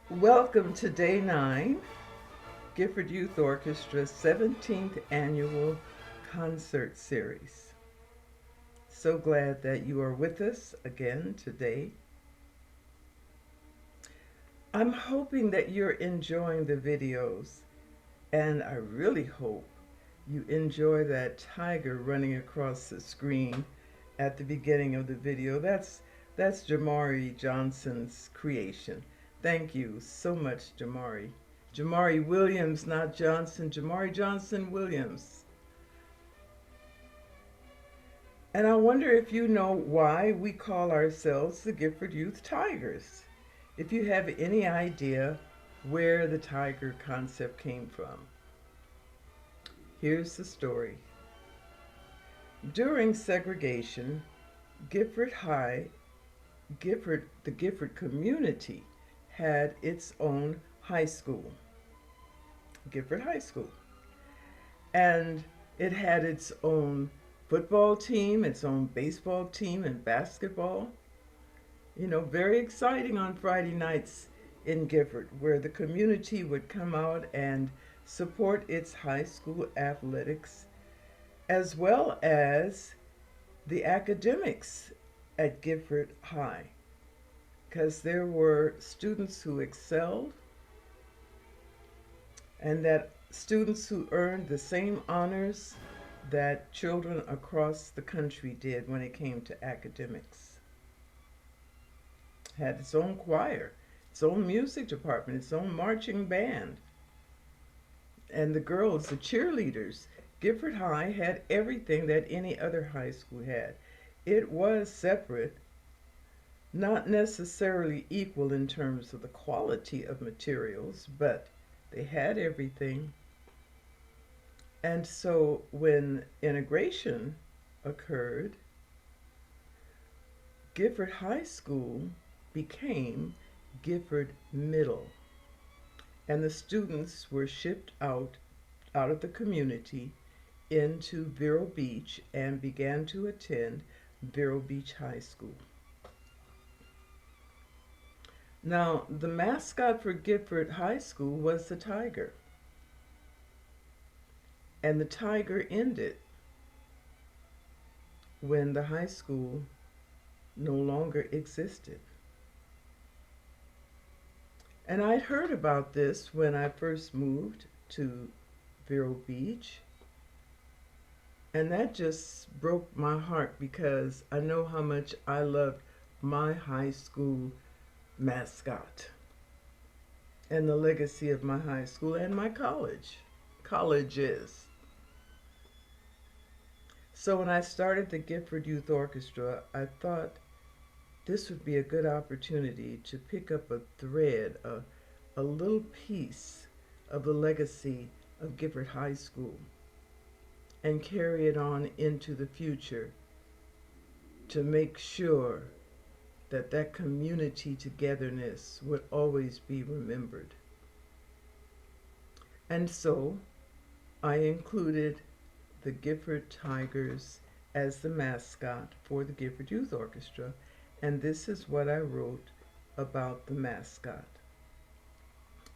Welcome to Day 9, Gifford Youth Orchestra's 17th Annual Concert Series. So glad that you are with us again today. I'm hoping that you're enjoying the videos, and I really hope you enjoy that tiger running across the screen at the beginning of the video. That's Jamari Johnson's creation. Thank you so much, Jamari. Jamari Williams, not Johnson. Jamari Johnson Williams. And I wonder if you know why we call ourselves the Gifford Youth Tigers. If you have any idea where the tiger concept came from. Here's the story. During segregation, Gifford High, the Gifford community had its own high school, Gifford High School. And it had its own football team, its own baseball team, and basketball. Very exciting on Friday nights in Gifford, where the community would come out and support its high school athletics, as well as the academics at Gifford High, because there were students who excelled and that students who earned the same honors that children across the country did when it came to academics. Had its own choir, its own music department, its own marching band. And the girls, the cheerleaders, Gifford High had everything that any other high school had. It was separate, not necessarily equal in terms of the quality of materials, but they had everything. And so when integration occurred, Gifford High School became Gifford Middle. And the students were shipped out of the community into Vero Beach and began to attend Vero Beach High School. Now, the mascot for Gifford High School was the tiger. And the tiger ended when the high school no longer existed. And I'd heard about this when I first moved to Vero Beach. And that just broke my heart because I know how much I loved my high school mascot and the legacy of my high school and my colleges. So when I started the Gifford Youth Orchestra, I thought this would be a good opportunity to pick up a thread, a little piece of the legacy of Gifford High School and carry it on into the future to make sure that that community togetherness would always be remembered. And so I included the Gifford Tigers as the mascot for the Gifford Youth Orchestra, and this is what I wrote about the mascot.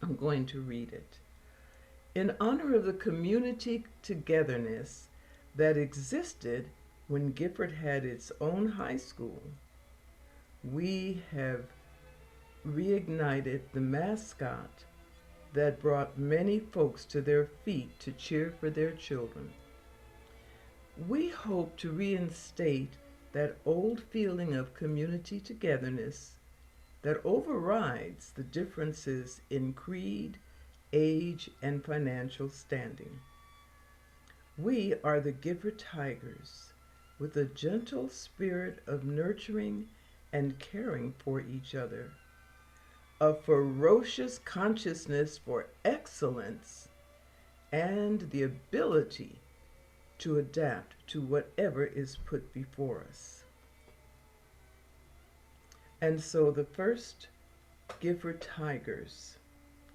I'm going to read it. In honor of the community togetherness that existed when Gifford had its own high school, we have reignited the mascot that brought many folks to their feet to cheer for their children. We hope to reinstate that old feeling of community togetherness that overrides the differences in creed, age, and financial standing. We are the Gifford Tigers with a gentle spirit of nurturing and caring for each other, a ferocious consciousness for excellence, and the ability to adapt to whatever is put before us. And so the first Gifford Tigers,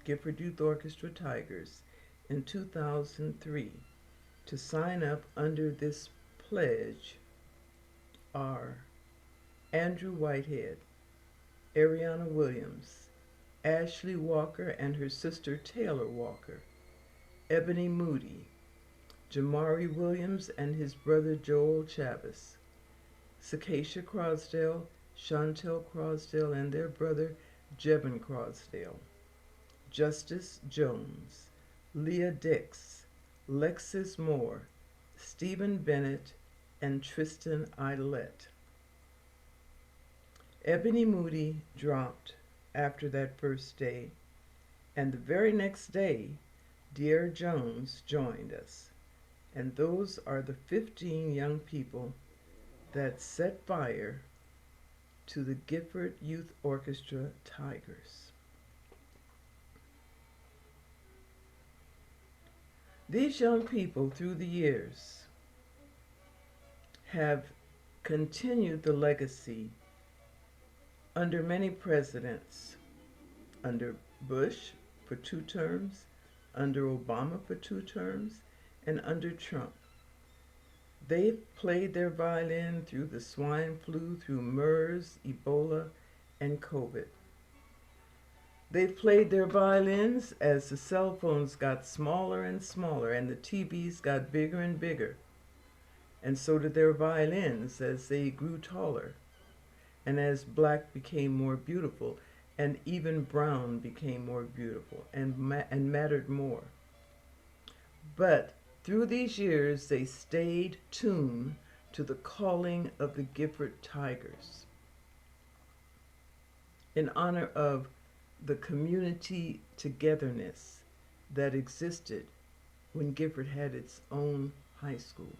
Gifford Youth Orchestra Tigers, in 2003, to sign up under this pledge are Andrew Whitehead, Ariana Williams, Ashley Walker and her sister Taylor Walker, Ebony Moody, Jamari Williams and his brother Joel Chavis, Sakeisha Crosdale, Chantel Crosdale and their brother Jevin Crosdale, Justice Jones, Leah Dix, Lexis Moore, Stephen Bennett, and Tristan Idlette. Ebony Moody dropped after that first day, and the very next day, Dear Jones joined us. And those are the 15 young people that set fire to the Gifford Youth Orchestra Tigers. These young people, through the years, have continued the legacy under many presidents, under Bush for 2 terms, under Obama for 2 terms, and under Trump. They've played their violin through the swine flu, through MERS, Ebola, and COVID. They've played their violins as the cell phones got smaller and smaller and the TVs got bigger and bigger. And so did their violins as they grew taller and as black became more beautiful and even brown became more beautiful and mattered more. But through these years, they stayed tuned to the calling of the Gifford Tigers in honor of the community togetherness that existed when Gifford had its own high school.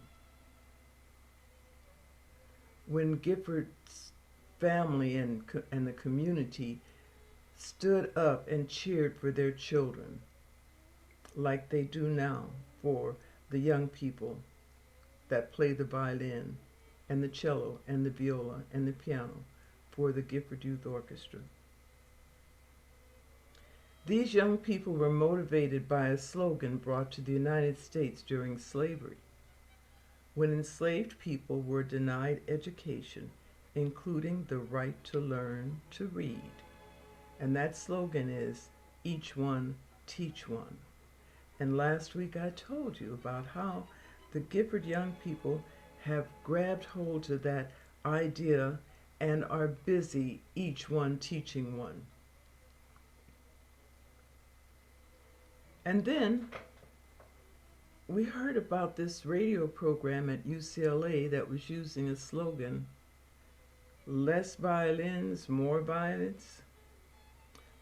When Gifford's family and the community stood up and cheered for their children like they do now for the young people that play the violin and the cello and the viola and the piano for the Gifford Youth Orchestra. These young people were motivated by a slogan brought to the United States during slavery, when enslaved people were denied education, including the right to learn to read. And that slogan is, each one, teach one. And last week I told you about how the Gifford young people have grabbed hold of that idea and are busy, each one teaching one. And then we heard about this radio program at UCLA that was using a slogan, less violins, more violence.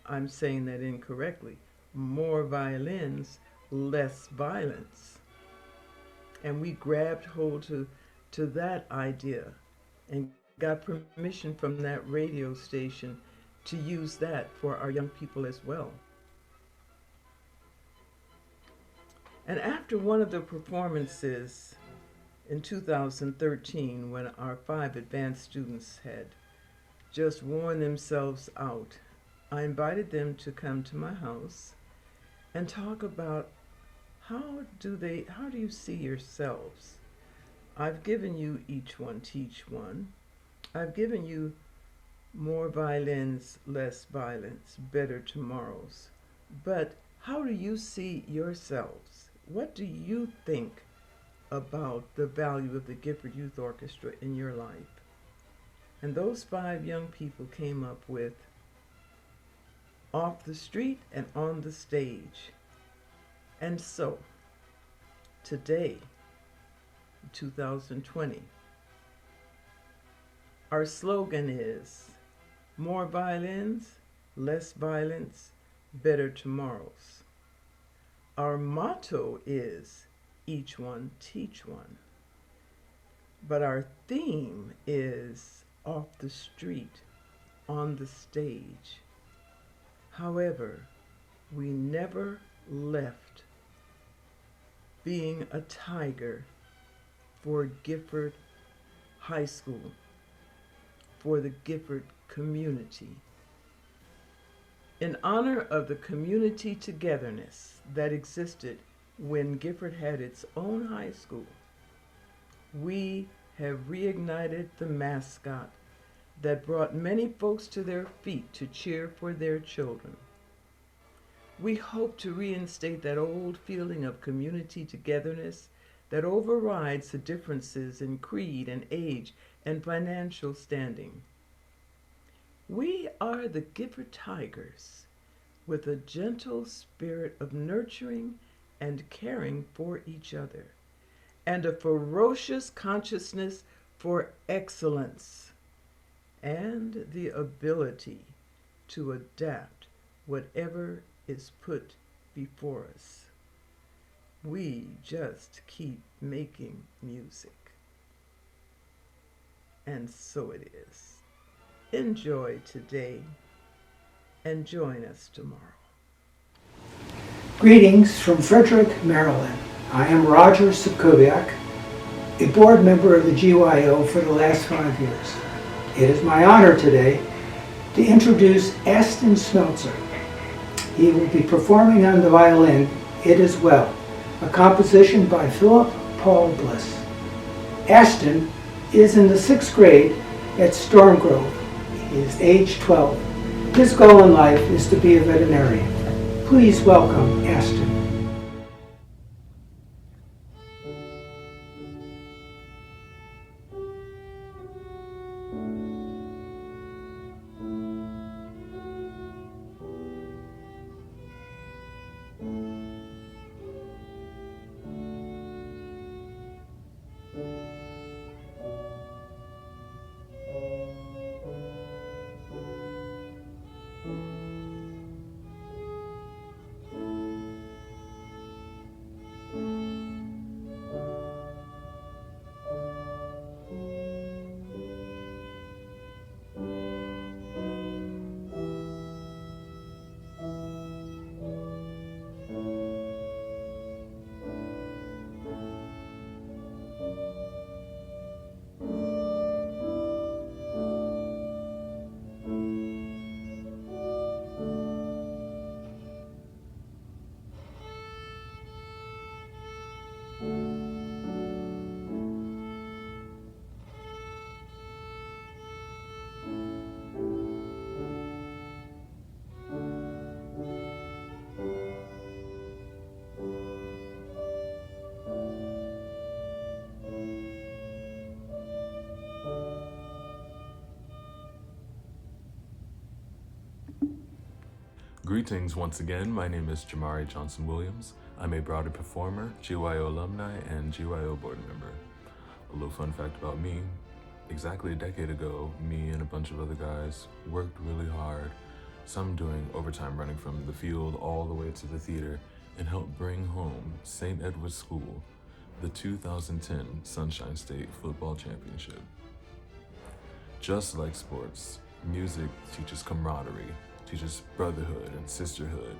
I'm saying that incorrectly. More violins, less violence. And we grabbed hold to that idea and got permission from that radio station to use that for our young people as well. And after one of the performances in 2013, when our 5 advanced students had just worn themselves out, I invited them to come to my house and talk about how do you see yourselves? I've given you each one teach one. I've given you more violins, less violence, better tomorrows. But how do you see yourselves? What do you think about the value of the Gifford Youth Orchestra in your life? And those 5 young people came up with off the street and on the stage. And so, today, 2020, our slogan is more violins, less violence, better tomorrows. Our motto is each one teach one. But our theme is off the street, on the stage. However, we never left being a tiger for Gifford High School, for the Gifford community. In honor of the community togetherness that existed when Gifford had its own high school, we have reignited the mascot that brought many folks to their feet to cheer for their children. We hope to reinstate that old feeling of community togetherness that overrides the differences in creed and age and financial standing. We are the Gifford Tigers with a gentle spirit of nurturing and caring for each other, and a ferocious consciousness for excellence, and the ability to adapt whatever is put before us. We just keep making music. And so it is. Enjoy today and join us tomorrow. Greetings from Frederick, Maryland. I am Roger Sipkowiak, a board member of the GYO for the last 5 years. It is my honor today to introduce Aston Smeltzer. He will be performing on the violin, It Is Well, a composition by Philip Paul Bliss. Aston is in the 6th grade at Storm Grove. He is age 12. His goal in life is to be a veterinarian. Please welcome Aston. Greetings once again, my name is Jamari Johnson-Williams. I'm a Broadway performer, GYO alumni, and GYO board member. A little fun fact about me, exactly a decade ago, me and a bunch of other guys worked really hard, some doing overtime running from the field all the way to the theater, and helped bring home St. Edward's School the 2010 Sunshine State Football Championship. Just like sports, music teaches camaraderie, teaches brotherhood and sisterhood,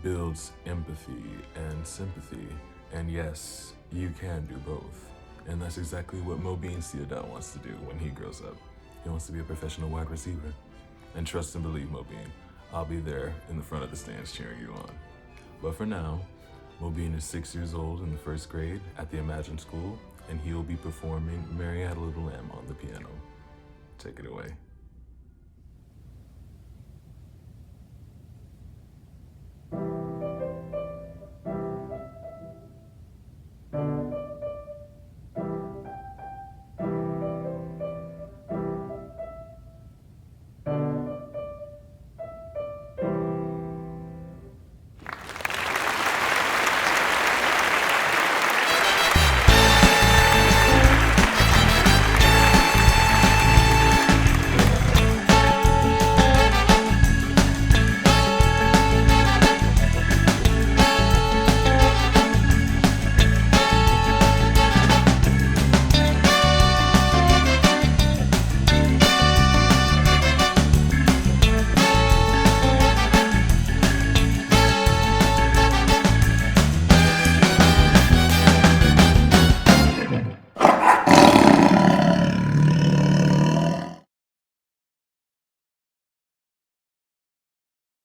builds empathy and sympathy, and yes, you can do both. And that's exactly what Mobeen Ciudad wants to do when he grows up. He wants to be a professional wide receiver. And trust and believe, Mobeen, I'll be there in the front of the stands cheering you on. But for now, Mobeen is 6 years old in the 1st grade at the Imagine School, and he will be performing Mary Had a Little Lamb on the piano. Take it away.